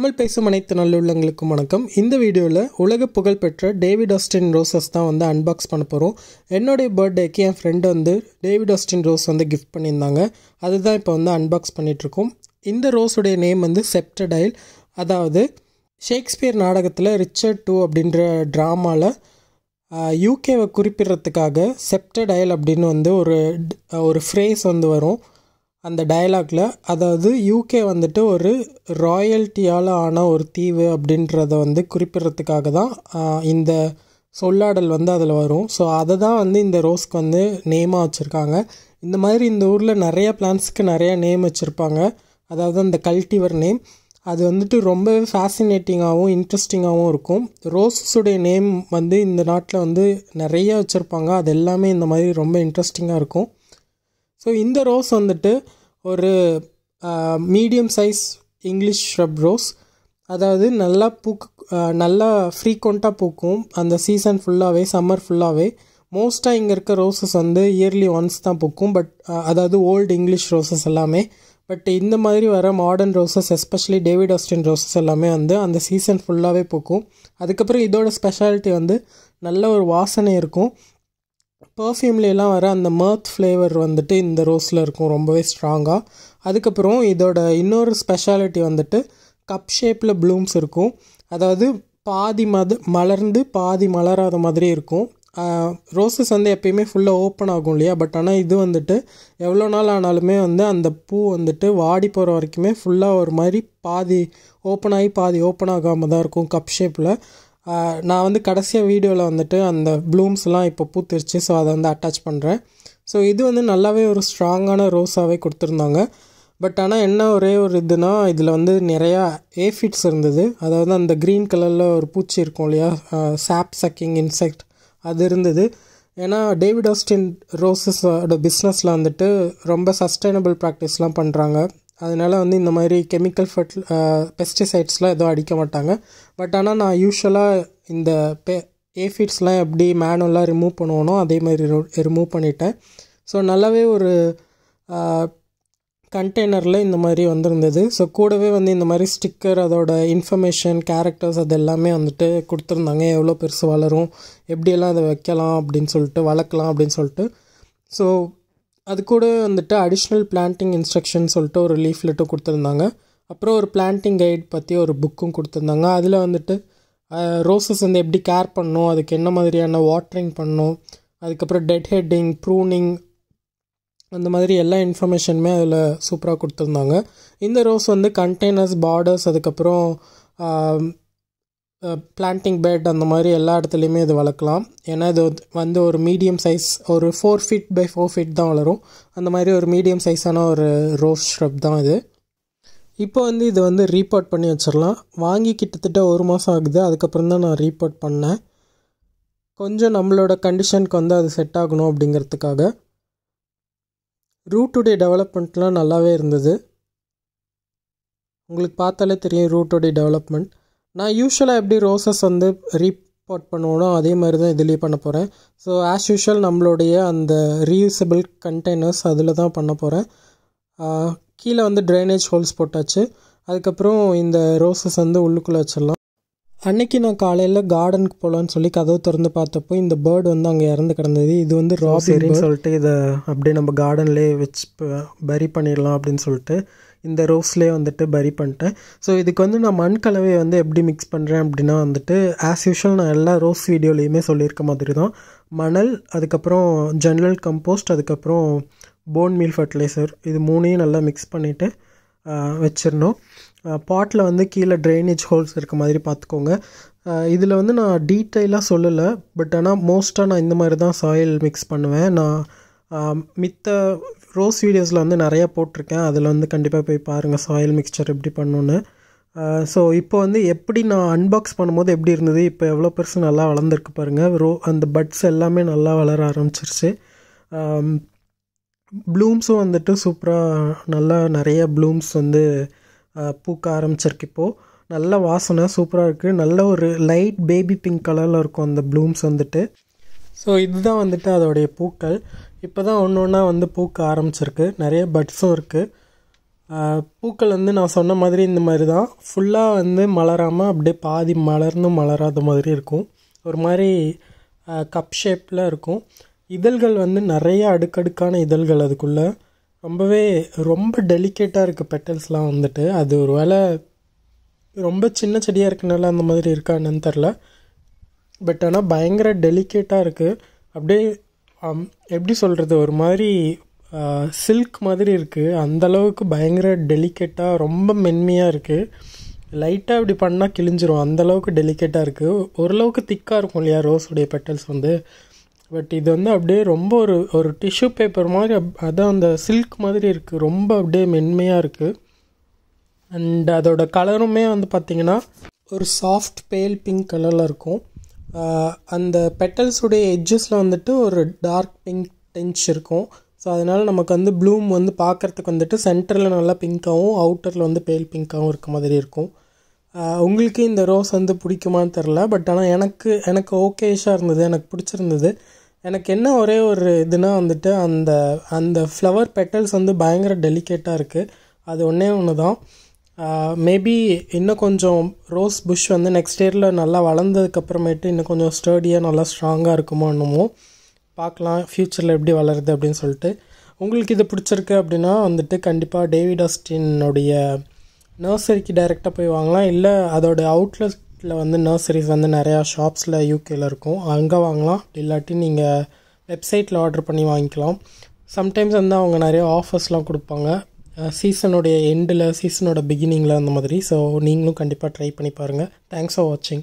தமிழ் பேசும் அனைத்து நல்லுள்ளங்களுக்கும் வணக்கம். இந்த வீடியோவில் உலக புகழ்பெற்ற டேவிட் ஆஸ்டின் ரோசஸ் தான் வந்து அன்பாக்ஸ் பண்ண போகிறோம். என்னுடைய பர்த்டேக்கு என் ஃப்ரெண்டு வந்து டேவிட் ஆஸ்டின் ரோஸ் வந்து கிஃப்ட் பண்ணியிருந்தாங்க. அதுதான் இப்போ வந்து அன்பாக்ஸ் பண்ணிகிட்ருக்கோம். இந்த ரோஸுடைய நேம் வந்து செப்டடைல். அதாவது ஷேக்ஸ்பியர் நாடகத்தில் ரிச்சர்ட் II அப்படின்ற ட்ராமாவில் யூகேவை குறிப்பிடுறதுக்காக செப்டடைல் அப்படின்னு வந்து ஒரு ஃப்ரேஸ் வந்து வரும் அந்த டயலாக்ல. அதாவது யூகே வந்துட்டு ஒரு ராயல்ட்டியால் ஆன ஒரு தீவு அப்படின்றத வந்து குறிப்பிடுறதுக்காக தான் இந்த சொல்லாடல் வந்து அதில் வரும். ஸோ அதை தான் வந்து இந்த ரோஸ்க்கு வந்து நேமாக வச்சுருக்காங்க. இந்த மாதிரி இந்த ஊரில் நிறைய பிளான்ட்ஸ்க்கு நிறையா நேம் வச்சுருப்பாங்க. அதாவது அந்த கல்டிவர் நேம் அது வந்துட்டு ரொம்ப ஃபேசினேட்டிங்காகவும் இன்ட்ரெஸ்டிங்காகவும் இருக்கும். ரோஸஸுடைய நேம் வந்து இந்த நாட்டில் வந்து நிறைய வச்சுருப்பாங்க. அது எல்லாமே இந்த மாதிரி ரொம்ப இன்ட்ரெஸ்டிங்காக இருக்கும். ஸோ இந்த ரோஸ் வந்துட்டு ஒரு medium size English shrub rose. அதாவது நல்லா ஃப்ரீக்வெண்ட்டாக பூக்கும் அந்த சீசன் ஃபுல்லாகவே, சம்மர் ஃபுல்லாகவே. மோஸ்ட்டாக இங்கே இருக்க ரோஸஸ் வந்து இயர்லி ஒன்ஸ் தான் பூக்கும். பட் அதாவது ஓல்டு இங்கிலீஷ் ரோஸஸ் எல்லாமே. பட் இந்த மாதிரி வர modern roses, especially David Austin roses எல்லாமே வந்து அந்த சீசன் ஃபுல்லாகவே பூக்கும். அதுக்கப்புறம் இதோட ஸ்பெஷாலிட்டி வந்து நல்ல ஒரு வாசனை இருக்கும். பர்ஃப்யூம்லாம் வர அந்த மர்த் ஃப்ளேவர் வந்துட்டு இந்த ரோஸில் இருக்கும் ரொம்பவே ஸ்ட்ராங்காக. அதுக்கப்புறம் இதோட இன்னொரு ஸ்பெஷாலிட்டி வந்துட்டு கப் ஷேப்பில் ப்ளூம்ஸ் இருக்கும். அதாவது பாதி மலர்ந்து பாதி மலராத மாதிரி இருக்கும். ரோஸஸ் வந்து எப்பயுமே ஃபுல்லாக ஓப்பன் ஆகும் இல்லையா? பட் ஆனால் இது வந்துட்டு எவ்வளோ நாள் ஆனாலுமே வந்து அந்த பூ வந்துட்டு வாடி போகிற வரைக்குமே ஃபுல்லாக ஒரு மாதிரி பாதி ஓப்பன் ஆகி பாதி ஓப்பன் ஆகாமல் தான் இருக்கும் கப் ஷேப்பில். நான் வந்து கடைசியாக வீடியோவில் வந்துட்டு அந்த ப்ளூம்ஸ்லாம் இப்போ பூத்துருச்சு. ஸோ அதை வந்து அட்டாச் பண்ணுறேன். ஸோ இது வந்து நல்லாவே ஒரு ஸ்ட்ராங்கான ரோஸாகவே கொடுத்துருந்தாங்க. பட் ஆனால் என்ன ஒரே ஒரு இதுனா இதில் வந்து நிறையா ஏஃபிட்ஸ் இருந்தது. அதாவது அந்த க்ரீன் கலரில் ஒரு பூச்சி இருக்கும் இல்லையா, சாப் சக்கிங் இன்செக்ட், அது இருந்தது. ஏன்னா டேவிட் ஆஸ்டின் ரோஸஸோட பிஸ்னஸில் வந்துட்டு ரொம்ப சஸ்டைனபிள் ப்ராக்டிஸ்லாம் பண்ணுறாங்க. அதனால் வந்து இந்த மாதிரி கெமிக்கல் பெஸ்டிசைட்ஸ்லாம் எதுவும் அடிக்க மாட்டாங்க. பட் ஆனால் நான் யூஸ்வலாக இந்த ஏஃபிட்ஸ்லாம் எப்படி மேனுவலாக ரிமூவ் பண்ணுவோனோ அதே மாதிரி ரிமூவ் பண்ணிட்டேன். ஸோ நல்லாவே ஒரு கண்டெய்னரில் இந்த மாதிரி வந்திருந்தது. ஸோ கூடவே வந்து இந்த மாதிரி ஸ்டிக்கர், அதோட இன்ஃபர்மேஷன், கேரக்டர்ஸ் அது எல்லாமே வந்துட்டு கொடுத்துருந்தாங்க. எவ்வளோ பெருசு வளரும், எப்படியெல்லாம் அதை வைக்கலாம் அப்படின்னு சொல்லிட்டு, வளர்க்கலாம் அப்படின்னு சொல்லிட்டு. ஸோ அது கூட வந்துட்டு அடிஷ்னல் பிளான்டிங் இன்ஸ்ட்ரக்ஷன் சொல்லிட்டு ஒரு லீஃப்லெட்டும் கொடுத்துருந்தாங்க. அப்புறம் ஒரு பிளான்டிங் கைட் பற்றி ஒரு புக்கும் கொடுத்துருந்தாங்க. அதில் வந்துட்டு ரோஸஸ் வந்து எப்படி கேர் பண்ணணும், அதுக்கு என்ன மாதிரியான வாட்டரிங் பண்ணணும், அதுக்கப்புறம் டெட் ஹெட்டிங், ப்ரூனிங், அந்த மாதிரி எல்லா இன்ஃபர்மேஷனுமே அதில் சூப்பராக கொடுத்துருந்தாங்க. இந்த ரோஸ் வந்து கண்டெய்னர்ஸ், பார்டர்ஸ், அதுக்கப்புறம் பிளான்டிங் பெட், அந்த மாதிரி எல்லா இடத்துலையுமே இது வளர்க்கலாம். ஏன்னா இது வந்து ஒரு மீடியம் சைஸ், ஒரு 4 feet by 4 feet தான் வளரும். அந்த மாதிரி ஒரு மீடியம் சைஸான ஒரு ரோஸ் ஷ்ரப் தான் இது. இப்போ வந்து இது வந்து ரீபாட் பண்ணி வச்சிடலாம். வாங்கி கிட்டத்தட்ட 1 மாதம் ஆகுது. அதுக்கப்புறம் தான் நான் ரீபாட் பண்ணேன். கொஞ்சம் நம்மளோட கண்டிஷனுக்கு வந்து அது செட் ஆகணும் அப்படிங்கிறதுக்காக. ரூட்டுடைய டெவலப்மெண்ட்லாம் நல்லாவே இருந்தது. உங்களுக்கு பார்த்தாலே தெரியும் ரூட்டுடைய டெவலப்மெண்ட். நான் யூஸ்வலாக எப்படி ரோஸஸ் வந்து ரீபாட் பண்ணுவோனோ அதே மாதிரி தான் இதுலேயே பண்ண போகிறேன். ஸோ ஆஸ் யூஷுவல் நம்மளுடைய அந்த ரீயூசபிள் கண்டெய்னர்ஸ் அதில் தான் பண்ண போகிறேன். கீழே வந்து ட்ரைனேஜ் ஹோல்ஸ் போட்டாச்சு. அதுக்கப்புறம் இந்த ரோஸஸ் வந்து உள்ளுக்குள்ளே வச்சிடலாம். அன்றைக்கி நான் காலையில் கார்டனுக்கு போகலான்னு சொல்லி கதவு திறந்து பார்த்தப்போ இந்த பேர்டு வந்து அங்கே இறந்து கிடந்தது. இது வந்து ராபின்னு சொல்லிட்டு இதை அப்படியே நம்ம கார்டன்லேயே வச்சு பரி பண்ணிடலாம் அப்படின்னு சொல்லிட்டு இந்த ரோஸ்லேயே வந்துட்டு பரி பண்ணிட்டேன். ஸோ இதுக்கு வந்து நான் மண் கலவையை வந்து எப்படி மிக்ஸ் பண்ணுறேன் அப்படின்னா வந்துட்டு ஆஸ் யூஷுவல் நான் எல்லா ரோஸ் வீடியோலையுமே சொல்லியிருக்க மாதிரி தான் மணல், அதுக்கப்புறம் ஜெனரல் கம்போஸ்ட், அதுக்கப்புறம் போன் மீல் ஃபர்டிலைசர், இது 3ஐயும் நல்லா மிக்ஸ் பண்ணிவிட்டு வச்சிடணும். பாட்டில் வந்து கீழே ட்ரைனேஜ் ஹோல்ஸ் இருக்க மாதிரி பார்த்துக்கோங்க. இதில் வந்து நான் டீட்டெயிலாக சொல்லலை. பட் ஆனால் மோஸ்ட்டாக நான் இந்த மாதிரி தான் சாயில் மிக்ஸ் பண்ணுவேன். நான் மித்த ரோஸ் வீடியோஸில் வந்து நிறையா போட்டிருக்கேன். அதில் வந்து கண்டிப்பாக போய் பாருங்கள் சாயில் மிக்சர் எப்படி பண்ணணுன்னு. ஸோ இப்போ வந்து எப்படி நான் அன்பாக்ஸ் பண்ணும்போது எப்படி இருந்தது, இப்போ எவ்வளோ பெருசு நல்லா வளர்ந்துருக்கு பாருங்கள். அந்த பட்ஸ் எல்லாமே நல்லா வளர ஆரம்பிச்சிருச்சு. ப்ளூம்ஸும் வந்துட்டு சூப்பராக நல்லா நிறைய ப்ளூம்ஸ் வந்து பூக்க ஆரம்பிச்சிருக்கு. இப்போது நல்ல வாசனை சூப்பராக இருக்குது. நல்ல ஒரு லைட் பேபி பிங்க் கலரில் இருக்கும் அந்த ப்ளூம்ஸ் வந்துட்டு. ஸோ இதுதான் வந்துட்டு அதோடைய பூக்கள். இப்போ தான் ஒன்று ஒன்றா வந்து பூக்க ஆரம்பிச்சிருக்கு. நிறைய பட்ஸும் இருக்குது. பூக்கள் வந்து நான் சொன்ன மாதிரி இந்த மாதிரி தான் ஃபுல்லாக வந்து மலராமல் அப்படியே பாதி மலர்ந்தும் மலராத மாதிரி இருக்கும். ஒரு மாதிரி கப் ஷேப்பில் இருக்கும். இதழ்கள் வந்து நிறைய அடுக்கடுக்கான இதழ்கள் அதுக்குள்ளே. ரொம்ப டெலிகேட்டாக இருக்குது பெட்டல்ஸ்லாம் வந்துட்டு. அது ஒரு வேளை ரொம்ப சின்ன செடியாக இருக்கனால அந்த மாதிரி இருக்கா என்னன்னு தெரில. பட் ஆனால் பயங்கர டெலிகேட்டாக இருக்குது. அப்படியே எப்படி சொல்கிறது, ஒரு மாதிரி சில்க் மாதிரி இருக்குது. அந்தளவுக்கு பயங்கர டெலிகேட்டாக ரொம்ப மென்மையாக இருக்குது. லைட்டாக இப்படி பண்ணால் கிழிஞ்சிரும், அந்தளவுக்கு டெலிகேட்டாக இருக்குது. ஓரளவுக்கு திக்காக இருக்கும் இல்லையா ரோஸுடைய பெட்டல்ஸ் வந்து. பட் இது வந்து அப்படியே ரொம்ப ஒரு டிஷ்யூ பேப்பர் மாதிரி, அதான் அந்த சில்க் மாதிரி இருக்குது. ரொம்ப அப்படியே மென்மையாக இருக்குது. அண்ட் அதோட கலருமே வந்து பார்த்திங்கன்னா ஒரு சாஃப்ட் பேல் பிங்க் கலரில் இருக்கும். அந்த பெட்டல்ஸுடைய எட்ஜஸில் வந்துட்டு ஒரு டார்க் பிங்க் டென்ச் இருக்கும். ஸோ அதனால் நமக்கு வந்து ப்ளூம் வந்து பார்க்குறதுக்கு வந்துட்டு சென்டரில் நல்லா பிங்க்காகவும் அவுட்டரில் வந்து பேல் பிங்க்காகவும் இருக்க மாதிரி இருக்கும். உங்களுக்கு இந்த ரோஸ் வந்து பிடிக்குமான்னு தெரில. பட் ஆனால் எனக்கு ஓகேஷாக இருந்தது, எனக்கு பிடிச்சிருந்தது. எனக்கு என்ன ஒரே ஒரு இதுனா வந்துட்டு அந்த ஃப்ளவர் பெட்டல்ஸ் வந்து பயங்கர டெலிகேட்டாக இருக்குது. அது ஒன்று தான். மேபி இன்னும் கொஞ்சம் ரோஸ் புஷ் வந்து நெக்ஸ்ட் இயரில் நல்லா வளர்ந்ததுக்கப்புறமேட்டு இன்னும் கொஞ்சம் ஸ்டர்டியாக நல்லா ஸ்ட்ராங்காக இருக்குமோ என்னமோ பார்க்கலாம், ஃப்யூச்சரில் எப்படி வளருது அப்படின்னு சொல்லிட்டு. உங்களுக்கு இது பிடிச்சிருக்கு அப்படின்னா வந்துட்டு கண்டிப்பாக டேவிட் ஆஸ்டினுடைய நர்சரிக்கு டைரெக்டாக போய் வாங்கலாம். இல்லை அதோட அவுட்லெட்டில் வந்து நர்சரிஸ் வந்து நிறையா ஷாப்ஸில் யூகேயில் இருக்கும், அங்கே வாங்கலாம். இல்லாட்டி நீங்கள் வெப்சைட்டில் ஆர்டர் பண்ணி வாங்கிக்கலாம். சம்டைம்ஸ் வந்து அவங்க நிறைய ஆஃபர்ஸ்லாம் கொடுப்பாங்க சீசனுடைய எண்டில், சீசனோட பிகினிங்கில் அந்த மாதிரி. ஸோ நீங்களும் கண்டிப்பாக ட்ரை பண்ணி பாருங்கள். தேங்க்ஸ் ஃபார் வாட்சிங்.